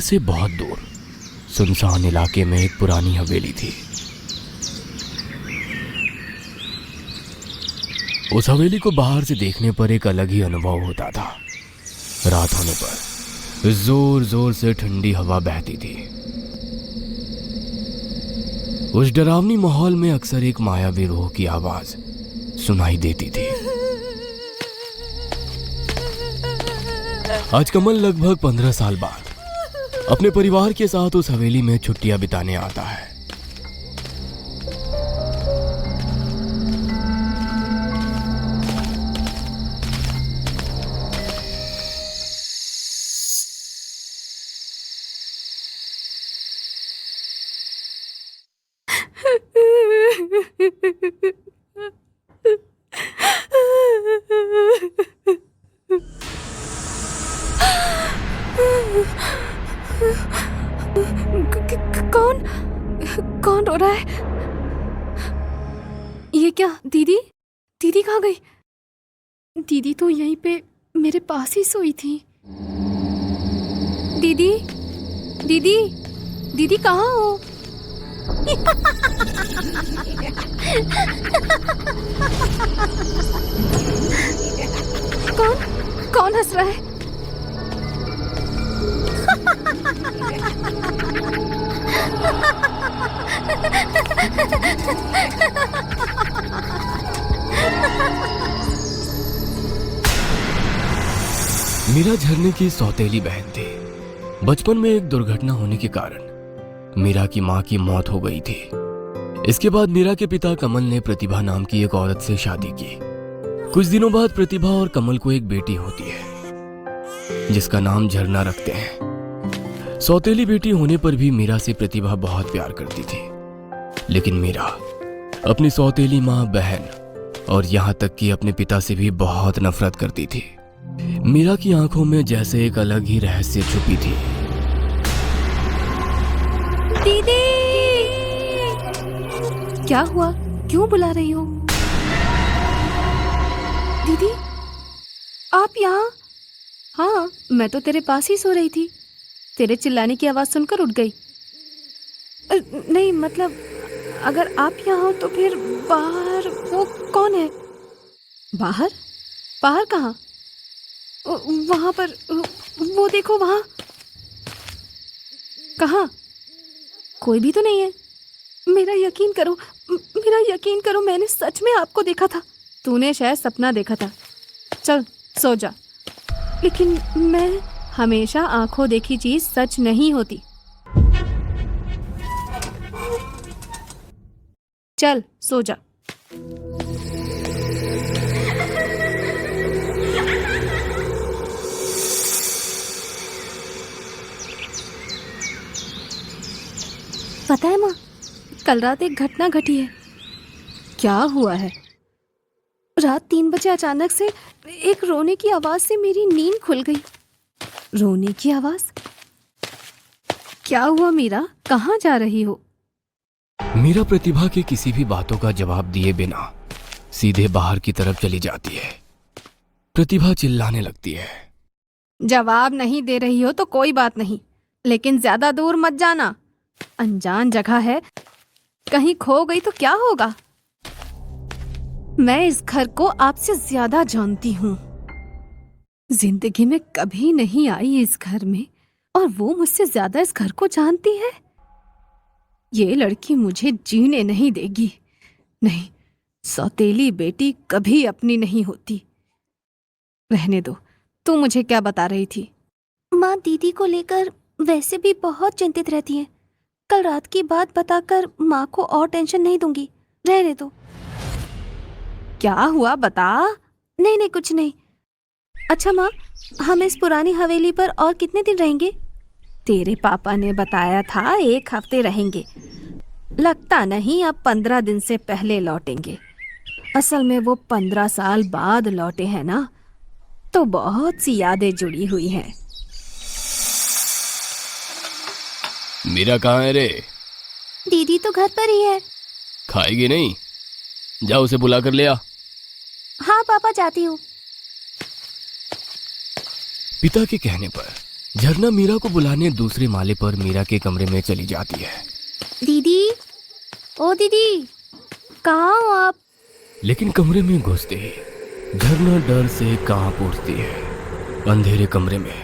से बहुत दूर सुनसान इलाके में एक पुरानी हवेली थी। उस हवेली को बाहर से देखने पर एक अलग ही अनुभव होता था। रात होने पर जोर जोर से ठंडी हवा बहती थी। उस डरावनी माहौल में अक्सर एक मायावी रूह की आवाज सुनाई देती थी। आज कमल लगभग 15 साल बाद अपने परिवार के साथ उस हवेली में छुट्टियां बिताने आता है। कौन कौन रो रहा है? ये क्या? दीदी दीदी कहाँ गई? दीदी तो यहीं पे मेरे पास ही सोई थी। दीदी दीदी दीदी कहाँ हो? कौन कौन हंस रहा है? मीरा झरने की सौतेली बहन थी। बचपन में एक दुर्घटना होने के कारण मीरा की मां की मौत हो गई थी। इसके बाद मीरा के पिता कमल ने प्रतिभा नाम की एक औरत से शादी की। कुछ दिनों बाद प्रतिभा और कमल को एक बेटी होती है जिसका नाम झरना रखते हैं। सौतेली बेटी होने पर भी मीरा से प्रतिभा बहुत प्यार करती थी, लेकिन मीरा अपनी सौतेली माँ, बहन और यहाँ तक कि अपने पिता से भी बहुत नफरत करती थी। मीरा की आंखों में जैसे एक अलग ही रहस्य छुपी थी। दीदी! क्या हुआ? क्यों बुला रही हो? दीदी, आप यहाँ? हाँ, मैं तो तेरे पास ही सो रही थी। तेरे चिल्लाने की आवाज सुनकर उठ गई। नहीं मतलब, अगर आप यहाँ हो तो फिर बाहर वो कौन है? बाहर? बाहर कहाँ? वहां पर, वो देखो वहां। कहाँ? कोई भी तो नहीं है। मेरा यकीन करो, मैंने सच में आपको देखा था। तूने शायद सपना देखा था। चल सो जा। लेकिन मैं हमेशा आंखों देखी चीज सच नहीं होती। चल सो जा। पता है माँ, कल रात एक घटना घटी है। क्या हुआ है? रात 3 बजे अचानक से एक रोने की आवाज से मेरी नींद खुल गई। रोने की आवाज? क्या हुआ मीरा? कहाँ जा रही हो? मीरा प्रतिभा के किसी भी बातों का जवाब दिए बिना सीधे बाहर की तरफ चली जाती है। प्रतिभा चिल्लाने लगती है। जवाब नहीं दे रही हो तो कोई बात नहीं, लेकिन ज्यादा दूर मत जाना। अनजान जगह है, कहीं खो गई तो क्या होगा? मैं इस घर को आपसे ज्यादा जानती हूँ। जिंदगी में कभी नहीं आई इस घर में, और वो मुझसे ज्यादा इस घर को जानती है। ये लड़की मुझे जीने नहीं देगी। नहीं, सौतेली बेटी कभी अपनी नहीं होती। रहने दो। तू मुझे क्या बता रही थी? माँ दीदी को लेकर वैसे भी बहुत चिंतित रहती है। कल रात की बात बताकर माँ को और टेंशन नहीं दूंगी। रहने दो। क्या हुआ बता? नहीं कुछ नहीं। अच्छा माँ, हम इस पुरानी हवेली पर और कितने दिन रहेंगे? तेरे पापा ने बताया था 1 हफ्ते रहेंगे। लगता नहीं अब 15 दिन से पहले लौटेंगे। असल में वो 15 साल बाद लौटे हैं ना, तो बहुत सी यादें जुड़ी हुई हैं। मीरा कहाँ है रे? दीदी तो घर पर ही है। खाएगी नहीं? जा उसे बुला कर ले आ। हाँ पापा, जाती हूँ। पिता के कहने पर झरना मीरा को बुलाने दूसरे माले पर मीरा के कमरे में चली जाती है। दीदी, ओ दीदी, कहाँ हो आप? लेकिन कमरे में घुसते ही झरना डर से कांप उठती है। अंधेरे कमरे में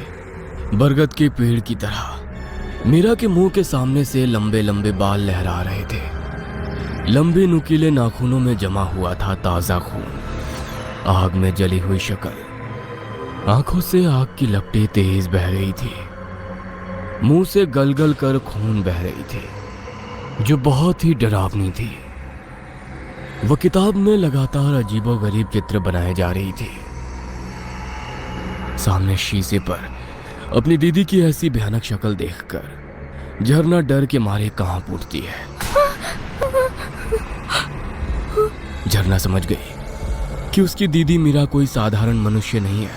बरगद के पेड़ की तरह मीरा के मुंह के सामने से लंबे लंबे बाल लहरा रहे थे। लंबे नुकीले नाखूनों में जमा हुआ था ताजा खून। आग में जली हुई शक्ल, आंखों से आग की लपटें तेज बह रही थी। मुंह से गलगल कर खून बह रही थी, जो बहुत ही डरावनी थी। वह किताब में लगातार अजीबोगरीब चित्र बनाए जा रही थी। सामने शीशे पर अपनी दीदी की ऐसी भयानक शक्ल देखकर झरना डर के मारे कांप उठती है। झरना समझ गई कि उसकी दीदी मीरा कोई साधारण मनुष्य नहीं है,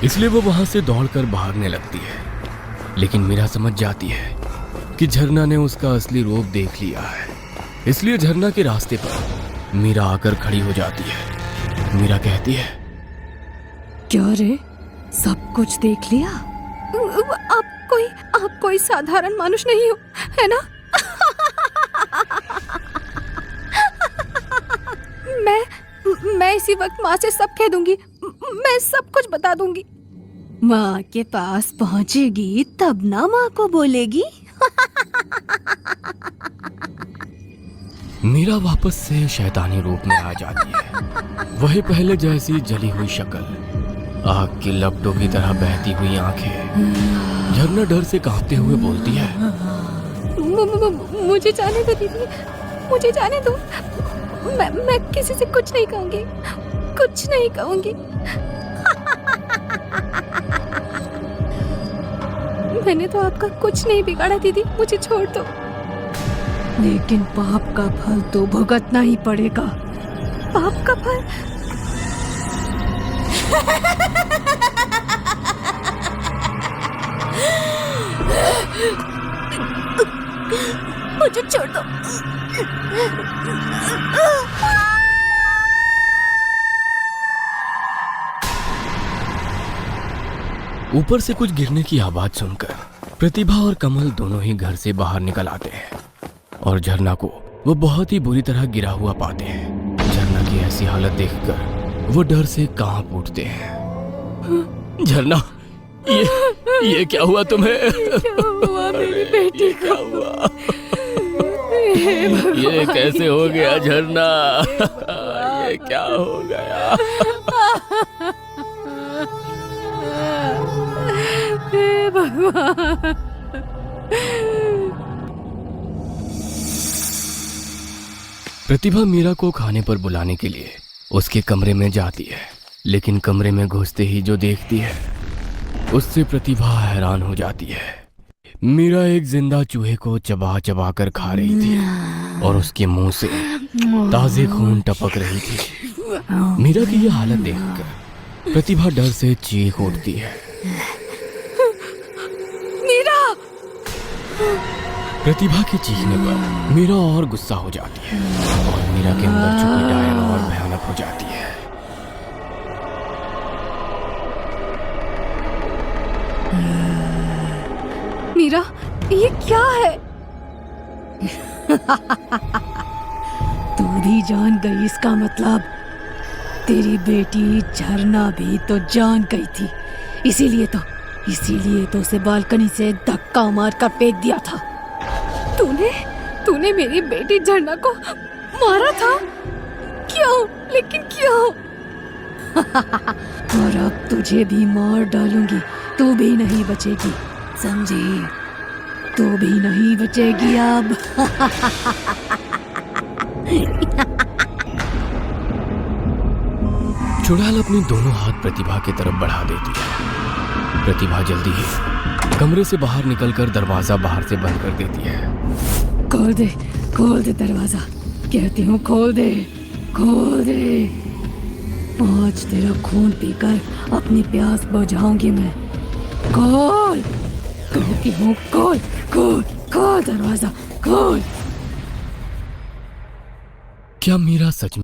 इसलिए वो वहां से दौड़कर भागने लगती है। लेकिन मीरा समझ जाती है कि झरना ने उसका असली रूप देख लिया है, इसलिए झरना के रास्ते पर मीरा आकर खड़ी हो जाती है। मीरा कहती है, क्या रे, सब कुछ देख लिया? आप कोई साधारण मनुष्य नहीं हो, है ना? मैं इसी वक्त माँ से सब कह दूंगी। मैं सब कुछ बता दूंगी। माँ के पास पहुंचेगी तब ना माँ को बोलेगी। मीरा वापस से शैतानी रूप में आ जाती है। वही पहले जैसी जली हुई शक्ल, आग की लपटों की तरह बहती हुई आंखें। झरना डर से कांपते हुए बोलती है, मुझे जाने दो दीदी, मुझे जाने दो। मैं किसी से कुछ नहीं कहूंगी, कुछ नहीं कहूंगी। मैंने तो आपका कुछ नहीं बिगाड़ा दीदी, मुझे छोड़ दो। लेकिन पाप का फल तो भुगतना ही पड़ेगा। पाप का फल? मुझे छोड़ दो। ऊपर से कुछ गिरने की आवाज सुनकर प्रतिभा और कमल दोनों ही घर से बाहर निकल आते हैं और झरना को वो बहुत ही बुरी तरह गिरा हुआ पाते हैं। झरना की ऐसी हालत देखकर वो डर से कांप उठते हैं। झरना, ये क्या हुआ तुम्हें? क्या हुआ मेरी बेटी क्या हुआ? ये कैसे हो गया झरना? ये क्या हो गया? हे भगवान। प्रतिभा मीरा को खाने पर बुलाने के लिए उसके कमरे में जाती है, लेकिन कमरे में घुसते ही जो देखती है उससे प्रतिभा हैरान हो जाती है। मीरा एक जिंदा चूहे को चबा चबा कर खा रही थी और उसके मुंह से ताजे खून टपक रही थी। मीरा की यह हालत देखकर प्रतिभा डर से चीख उठती है। मीरा! प्रतिभा के चीखने पर मीरा और गुस्सा हो जाती है और मीरा के अंदर छुपी डायन और भयानक हो जाती है। मीरा, ये क्या है? तू भी जान गई, इसका मतलब तेरी बेटी झरना भी तो जान गई थी। इसीलिए तो उसे बालकनी से धक्का मार कर फेंक दिया था। तूने मेरी बेटी झरना को मारा था? क्यों? लेकिन क्यों? और अब तुझे भी मार डालूंगी, तू भी नहीं बचेगी, समझी? तू भी नहीं बचेगी अब। चुड़ैल अपनी दोनों हाथ प्रतिभा की तरफ बढ़ा देती है। प्रतिभा जल्दी ही कमरे से बाहर निकलकर दरवाजा बाहर से बंद कर देती है। खोल दे दरवाजा, कहती हूँ खोल दे। आज तेरा खून पीकर अपनी प्यास बुझाऊंगी मैं। खोल, कहती हूँ खोल दरवाजा, खोल। क्या मीरा सच